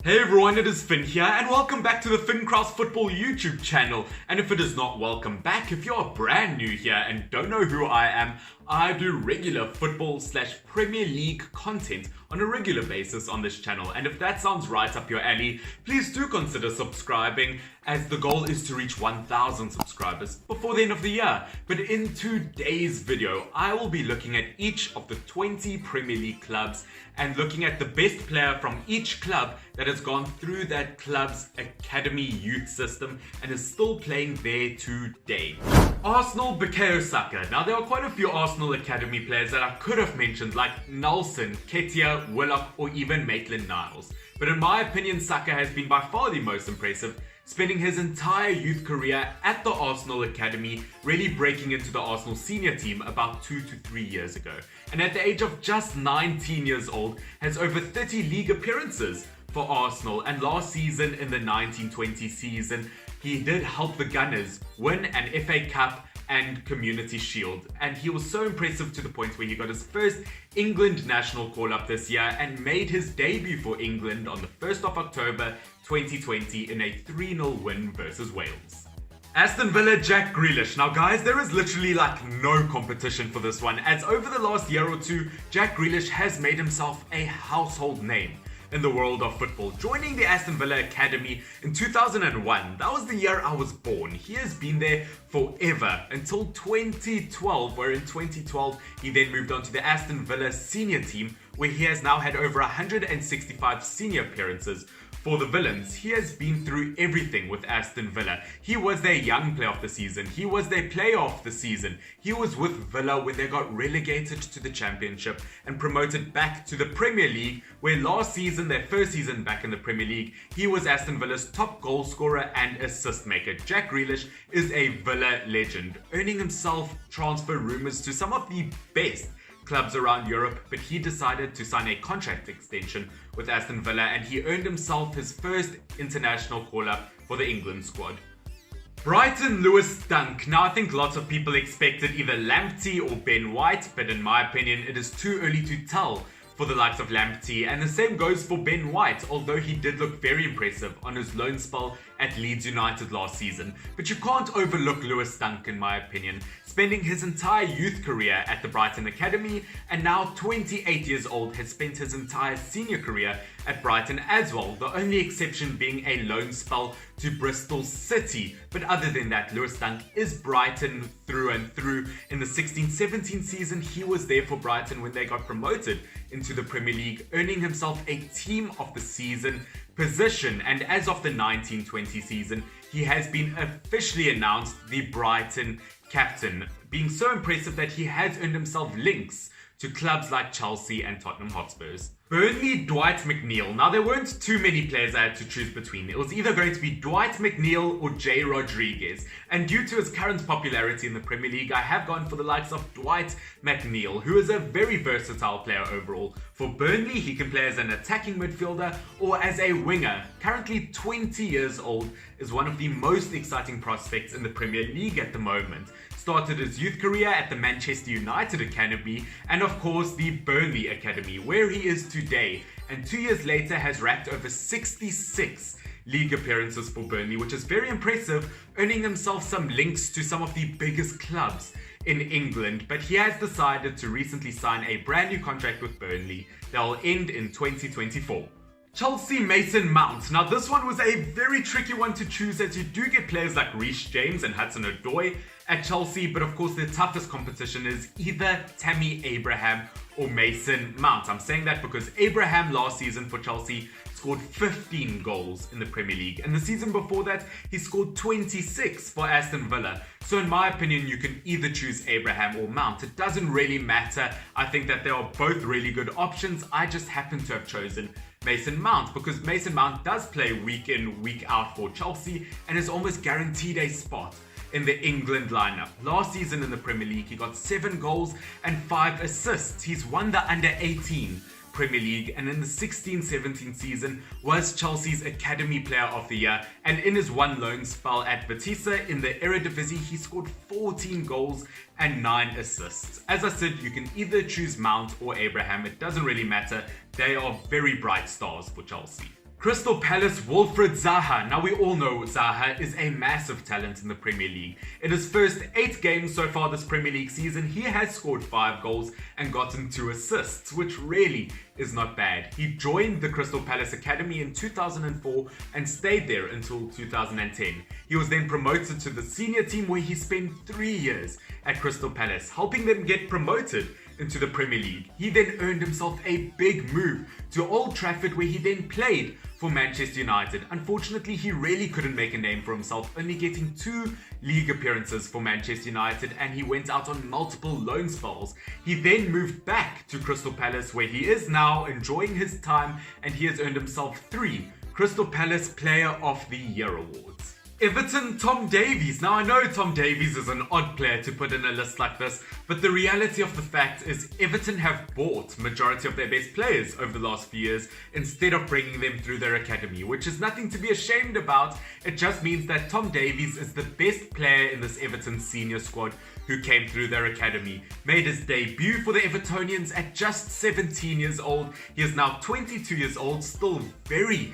Hey everyone, it is Finn here, and welcome back to the Fincross Football YouTube channel. And if it is not welcome back, if you're brand new here and don't know who I am, I do regular football/Premier League content on a regular basis on this channel. And if that sounds right up your alley, please do consider subscribing, as the goal is to reach 1,000 subscribers before the end of the year. But in today's video, I will be looking at each of the 20 Premier League clubs and looking at the best player from each club that has gone through that club's academy youth system and is still playing there today. Arsenal, Bukayo Saka. Now, there are quite a few Arsenal academy players that I could have mentioned, like Nelson, Ketia, Willock, or even Maitland-Niles. But in my opinion, Saka has been by far the most impressive, spending his entire youth career at the Arsenal Academy, really breaking into the Arsenal senior team about 2 to 3 years ago. And at the age of just 19 years old, has over 30 league appearances for Arsenal. And last season, in the 1920 season, he did help the Gunners win an FA Cup and Community Shield. And he was so impressive to the point where he got his first England national call-up this year and made his debut for England on the 1st of October 2020 in a 3-0 win versus Wales. Aston Villa, Jack Grealish. Now guys, there is literally no competition for this one, as over the last year or two, Jack Grealish has made himself a household name in the world of football, joining the Aston Villa Academy in 2001. That was the year I was born. He has been there forever until 2012, where in 2012 he then moved on to the Aston Villa senior team, where he has now had over 165 senior appearances for the Villains. He has been through everything with Aston Villa. He was their young player of the season. He was their player of the season. He was with Villa when they got relegated to the Championship and promoted back to the Premier League, where last season, their first season back in the Premier League, he was Aston Villa's top goal scorer and assist maker. Jack Grealish is a Villa legend, earning himself transfer rumours to some of the best clubs around Europe, but he decided to sign a contract extension with Aston Villa, and he earned himself his first international call-up for the England squad. Brighton, Lewis Dunk. Now, I think lots of people expected either Lamptey or Ben White, but in my opinion, it is too early to tell for the likes of Lamptey, and the same goes for Ben White, although he did look very impressive on his loan spell at Leeds United last season. But you can't overlook Lewis Dunk, in my opinion, spending his entire youth career at the Brighton Academy, and now 28 years old, has spent his entire senior career at Brighton as well, the only exception being a loan spell to Bristol City. But other than that, Lewis Dunk is Brighton through and through. In the 16-17 season, he was there for Brighton when they got promoted into the Premier League, earning himself a Team of the Season position. And as of the 19-20 season, he has been officially announced the Brighton captain, being so impressive that he has earned himself links to clubs like Chelsea and Tottenham Hotspurs. Burnley, Dwight McNeil. Now, there weren't too many players I had to choose between. It was either going to be Dwight McNeil or Jay Rodriguez. And due to his current popularity in the Premier League, I have gone for the likes of Dwight McNeil, who is a very versatile player overall. For Burnley, he can play as an attacking midfielder or as a winger. Currently 20 years old, is one of the most exciting prospects in the Premier League at the moment. Started his youth career at the Manchester United Academy and of course the Burnley Academy, where he is today, and 2 years later has racked over 66 league appearances for Burnley, which is very impressive, earning himself some links to some of the biggest clubs in England. But he has decided to recently sign a brand new contract with Burnley that will end in 2024. Chelsea, Mason Mount. Now, this one was a very tricky one to choose, as you do get players like Reece James and Hudson-Odoi at Chelsea, but of course the toughest competition is either Tammy Abraham or Mason Mount. I'm saying that because Abraham last season for Chelsea scored 15 goals in the Premier League, and the season before that he scored 26 for Aston Villa. So in my opinion, you can either choose Abraham or Mount. It doesn't really matter. I think that they are both really good options. I just happen to have chosen Mason Mount because Mason Mount does play week in, week out for Chelsea and is almost guaranteed a spot in the England lineup. Last season in the Premier League, he got 7 goals and 5 assists. He's won the under-18 Premier League, and in the 16-17 season was Chelsea's Academy Player of the Year, and in his one loan spell at Vitesse in the Eredivisie, he scored 14 goals and 9 assists. As I said, you can either choose Mount or Abraham, it doesn't really matter. They are very bright stars for Chelsea. Crystal Palace, Wilfried Zaha. Now we all know Zaha is a massive talent in the Premier League. In his first 8 games so far this Premier League season, he has scored 5 goals and gotten 2 assists, which really is not bad. He joined the Crystal Palace Academy in 2004 and stayed there until 2010. He was then promoted to the senior team where he spent 3 years at Crystal Palace, helping them get promoted into the Premier League. He then earned himself a big move to Old Trafford, where he then played for Manchester United. Unfortunately, he really couldn't make a name for himself, only getting 2 league appearances for Manchester United, and he went out on multiple loan spells. He then moved back to Crystal Palace, where he is now enjoying his time, and he has earned himself 3 Crystal Palace Player of the Year awards. Everton, Tom Davies. Now I know Tom Davies is an odd player to put in a list like this, but the reality of the fact is Everton have bought majority of their best players over the last few years instead of bringing them through their academy, which is nothing to be ashamed about. It just means that Tom Davies is the best player in this Everton senior squad who came through their academy. Made his debut for the Evertonians at just 17 years old. He is now 22 years old, still very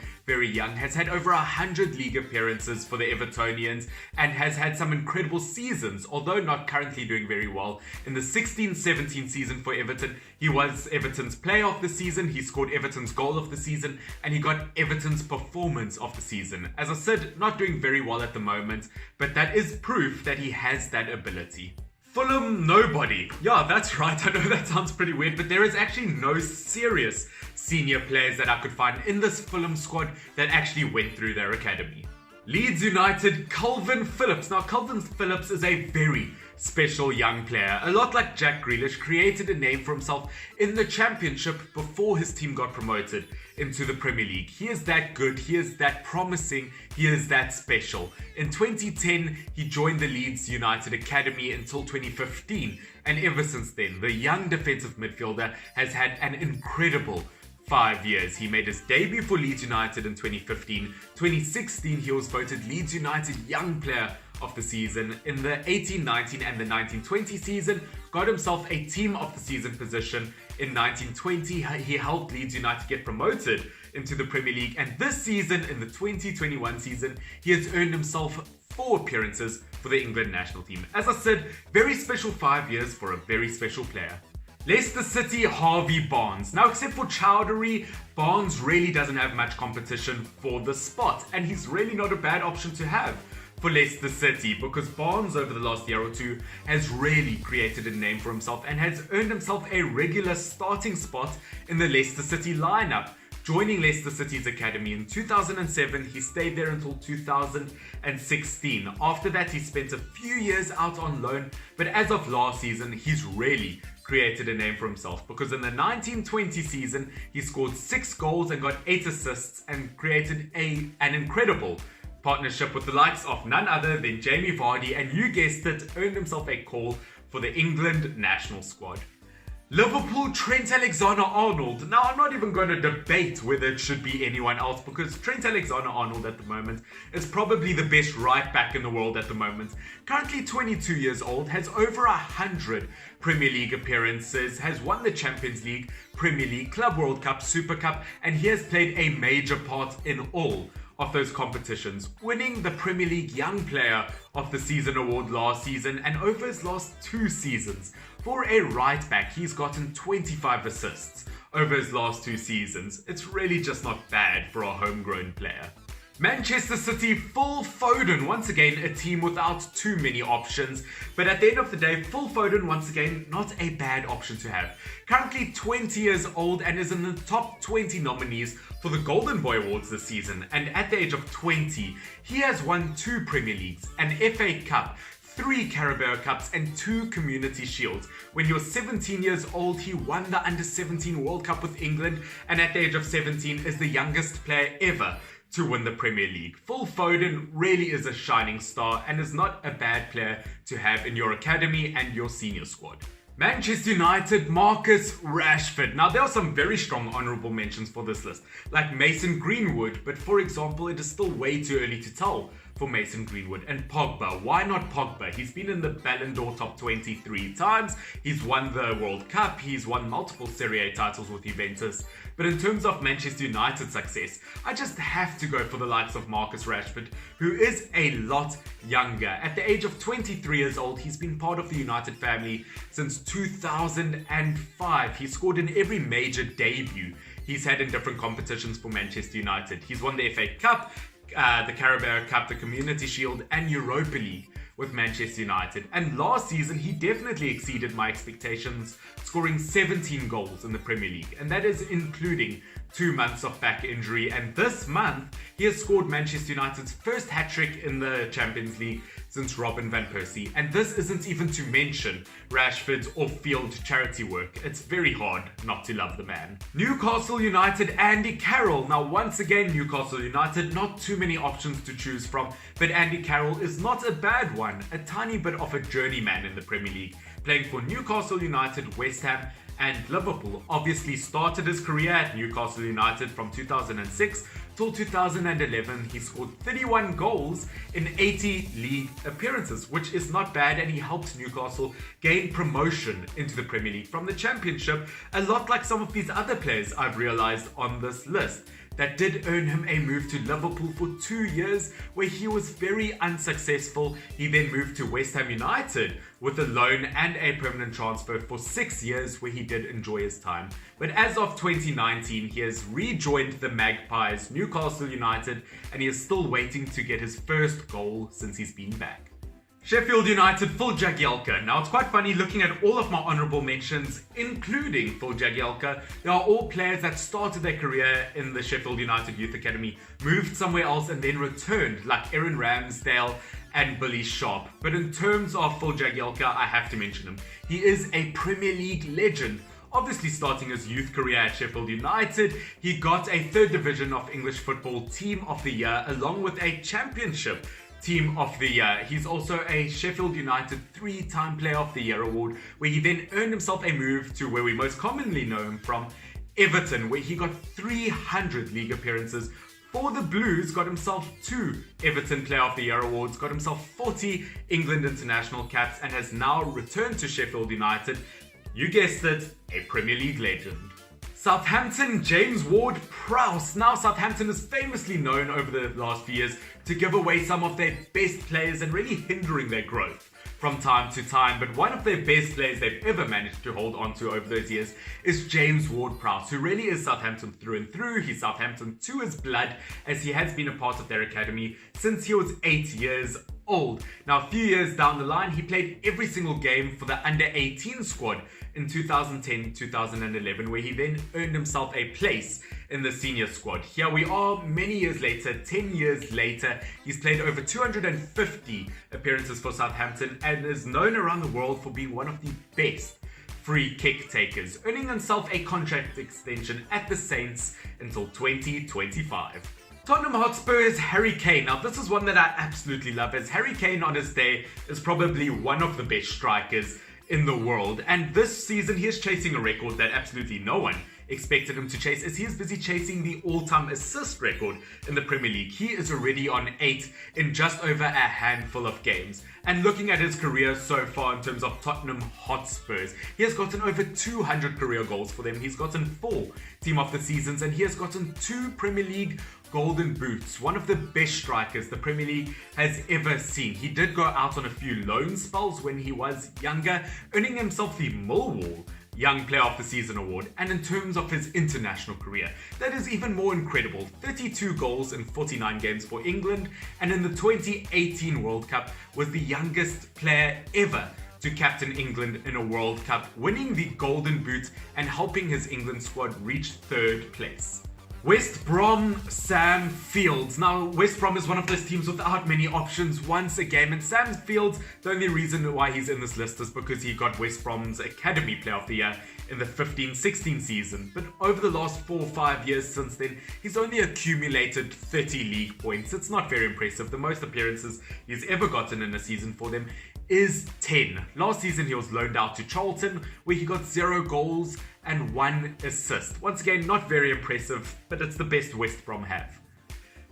young, has had over 100 league appearances for the Evertonians and has had some incredible seasons, although not currently doing very well. In the 16-17 season for Everton, he was Everton's player of the season, he scored Everton's goal of the season, and he got Everton's performance of the season. As I said, not doing very well at the moment, but that is proof that he has that ability. Fulham, nobody. Yeah, that's right. I know that sounds pretty weird, but there is actually no serious senior players that I could find in this Fulham squad that actually went through their academy. Leeds United, Calvin Phillips. Now, Calvin Phillips is a very special young player. A lot like Jack Grealish, created a name for himself in the Championship before his team got promoted into the Premier League. He is that good, he is that promising, he is that special. In 2010, he joined the Leeds United Academy until 2015, and ever since then, the young defensive midfielder has had an incredible 5 years. He made his debut for Leeds United in 2015. 2016, he was voted Leeds United Young Player of the Season. In the 18-19 and the 19-20 season, got himself a Team of the Season position. In 1920, he helped Leeds United get promoted into the Premier League. And this season, in the 2021 season, he has earned himself 4 appearances for the England national team. As I said, very special 5 years for a very special player. Leicester City, Harvey Barnes. Now, except for Chowdhury, Barnes really doesn't have much competition for the spot, and he's really not a bad option to have for Leicester City, because Barnes over the last year or two has really created a name for himself and has earned himself a regular starting spot in the Leicester City lineup. Joining Leicester City's academy in 2007, he stayed there until 2016. After that, he spent a few years out on loan, but as of last season, he's really created a name for himself, because in the 1920 season, he scored 6 goals and got 8 assists and created an incredible partnership with the likes of none other than Jamie Vardy, and you guessed it, earned himself a call for the England national squad. Liverpool, Trent Alexander-Arnold. Now, I'm not even going to debate whether it should be anyone else, because Trent Alexander-Arnold at the moment is probably the best right back in the world at the moment. Currently 22 years old, has over 100 Premier League appearances, has won the Champions League, Premier League, Club World Cup, Super Cup, and he has played a major part in all of those competitions, winning the Premier League Young Player of the Season award last season, and over his last 2 seasons. For a right back, he's gotten 25 assists over his last 2 seasons. It's really just not bad for a homegrown player. Manchester City, Phil Foden. Once again, a team without too many options. But at the end of the day, Phil Foden, once again, not a bad option to have. Currently 20 years old and is in the top 20 nominees for the Golden Boy Awards this season. And at the age of 20, he has won 2 Premier Leagues, an FA Cup, 3 Carabao Cups, and 2 Community Shields. When he was 17 years old, he won the Under-17 World Cup with England, and at the age of 17 is the youngest player ever to win the Premier League. Phil Foden really is a shining star and is not a bad player to have in your academy and your senior squad. Manchester United, Marcus Rashford. Now, there are some very strong honourable mentions for this list, like Mason Greenwood, but for example, it is still way too early to tell for Mason Greenwood. And Pogba, why not Pogba? He's been in the Ballon d'Or top 23 times, he's won the World Cup, he's won multiple Serie A titles with Juventus. But in terms of Manchester United success, I just have to go for the likes of Marcus Rashford, who is a lot younger. At the age of 23 years old, he's been part of the United family since 2005. He scored in every major debut he's had in different competitions for Manchester United. He's won the FA Cup, the Carabao Cup, the Community Shield, and Europa League with Manchester United. And last season, he definitely exceeded my expectations, scoring 17 goals in the Premier League, and that is including 2 months of back injury. And this month, he has scored Manchester United's first hat-trick in the Champions League since Robin van Persie. And this isn't even to mention Rashford's off-field charity work. It's very hard not to love the man. Newcastle United, Andy Carroll. Now, once again, Newcastle United, not too many options to choose from, but Andy Carroll is not a bad one. A tiny bit of a journeyman in the Premier League, playing for Newcastle United, West Ham, and Liverpool. Obviously started his career at Newcastle United from 2006 till 2011. He scored 31 goals in 80 league appearances, which is not bad, and he helped Newcastle gain promotion into the Premier League from the Championship, a lot like some of these other players I've realized on this list. That did earn him a move to Liverpool for 2 years, where he was very unsuccessful. He then moved to West Ham United with a loan and a permanent transfer for 6 years, where he did enjoy his time. But as of 2019, he has rejoined the Magpies, Newcastle United, and he is still waiting to get his first goal since he's been back. Sheffield United, Phil Jagielka. Now, it's quite funny looking at all of my honourable mentions, including Phil Jagielka. They are all players that started their career in the Sheffield United Youth Academy, moved somewhere else, and then returned, like Aaron Ramsdale and Billy Sharp. But in terms of Phil Jagielka, I have to mention him. He is a Premier League legend. Obviously starting his youth career at Sheffield United, he got a 3rd Division of English Football Team of the Year, along with a Championship Team of the Year. He's also a Sheffield United 3-time Player of the Year award, where he then earned himself a move to where we most commonly know him from, Everton, where he got 300 league appearances for the Blues, got himself 2 Everton Player of the Year awards, got himself 40 England international caps, and has now returned to Sheffield United. You guessed it, a Premier League legend. Southampton, James Ward-Prowse. Now, Southampton is famously known over the last few years to give away some of their best players and really hindering their growth from time to time. But one of their best players they've ever managed to hold on to over those years is James Ward-Prowse, who really is Southampton through and through. He's Southampton to his blood, as he has been a part of their academy since he was 8 years old. Now, a few years down the line, he played every single game for the under-18 squad in 2010-2011, where he then earned himself a place in the senior squad. Here we are many years later, 10 years later. He's played over 250 appearances for Southampton and is known around the world for being one of the best free kick takers, earning himself a contract extension at the Saints until 2025. Tottenham Hotspur's Harry Kane. Now, this is one that I absolutely love, as Harry Kane on his day is probably one of the best strikers in the world. And this season, he is chasing a record that absolutely no one expected him to chase, as he is busy chasing the all-time assist record in the Premier League. He is already on 8 in just over a handful of games. And looking at his career so far in terms of Tottenham Hotspurs, he has gotten over 200 career goals for them. He's gotten 4 Team of the Seasons, and he has gotten 2 Premier League Golden Boots, one of the best strikers the Premier League has ever seen. He did go out on a few loan spells when he was younger, earning himself the Millwall Young Player of the Season award. And in terms of his international career, that is even more incredible. 32 goals in 49 games for England, and in the 2018 World Cup was the youngest player ever to captain England in a World Cup, winning the Golden Boot and helping his England squad reach 3rd place. West Brom, Sam Fields. Now, West Brom is one of those teams without many options once again, and Sam Fields, the only reason why he's in this list is because he got West Brom's Academy Player of the Year in the 15-16 season. But over the last 4 or 5 years since then, he's only accumulated 30 league points. It's not very impressive. The most appearances he's ever gotten in a season for them is 10. Last season, he was loaned out to Charlton, where he got 0 goals and 1 assist. Once again, not very impressive, but it's the best West Brom have.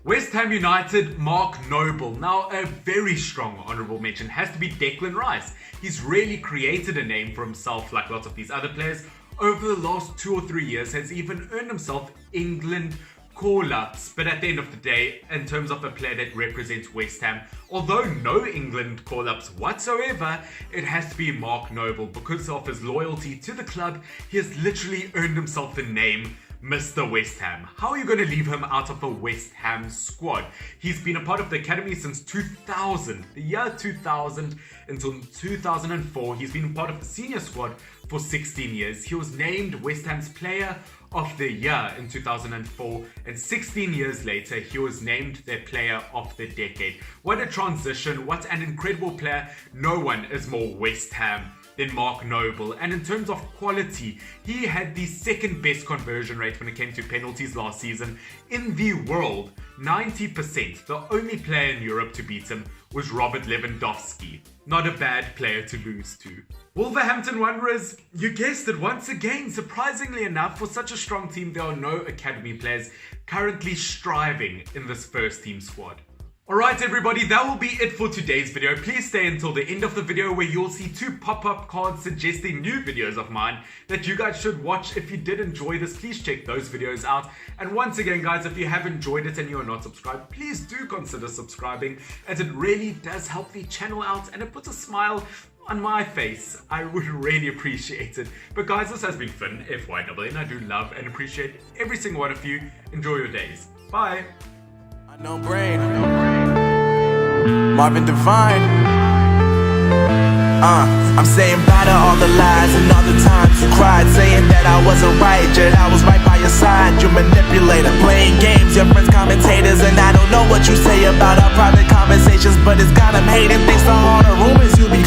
West Ham United, Mark Noble. Now, a very strong honourable mention has to be Declan Rice. He's really created a name for himself like lots of these other players. Over the last 2 or 3 years has even earned himself England call-ups, but at the end of the day, in terms of a player that represents West Ham, although no England call-ups whatsoever, it has to be Mark Noble. Because of his loyalty to the club, he has literally earned himself the name Mr. West Ham. How are you going to leave him out of a West Ham squad? He's been a part of the academy since 2000, the year 2000 until 2004. He's been part of the senior squad for 16 years. He was named West Ham's Player of the Year in 2004, and 16 years later, he was named their Player of the Decade. What a transition, what an incredible player. No one is more West Ham than Mark Noble. And in terms of quality, he had the second best conversion rate when it came to penalties last season in the world, 90%. The only player in Europe to beat him was Robert Lewandowski. Not a bad player to lose to. Wolverhampton Wanderers, you guessed it once again. Surprisingly enough, for such a strong team, there are no academy players currently striving in this first team squad. Alright everybody, that will be it for today's video. Please stay until the end of the video where you'll see 2 pop-up cards suggesting new videos of mine that you guys should watch. If you did enjoy this, please check those videos out. And once again guys, if you have enjoyed it and you are not subscribed, please do consider subscribing, as it really does help the channel out and it puts a smile on my face. I would really appreciate it. But guys, this has been Finn, FYWN. I do love and appreciate every single one of you. Enjoy your days. Bye. No brain. Marvin Devine. I'm saying bye to all the lies and all the times you cried, saying that I wasn't right, yet I was right by your side. You manipulator, playing games, your friends commentators, and I don't know what you say about our private conversations, but it's got them hating thanks to all the rumors you be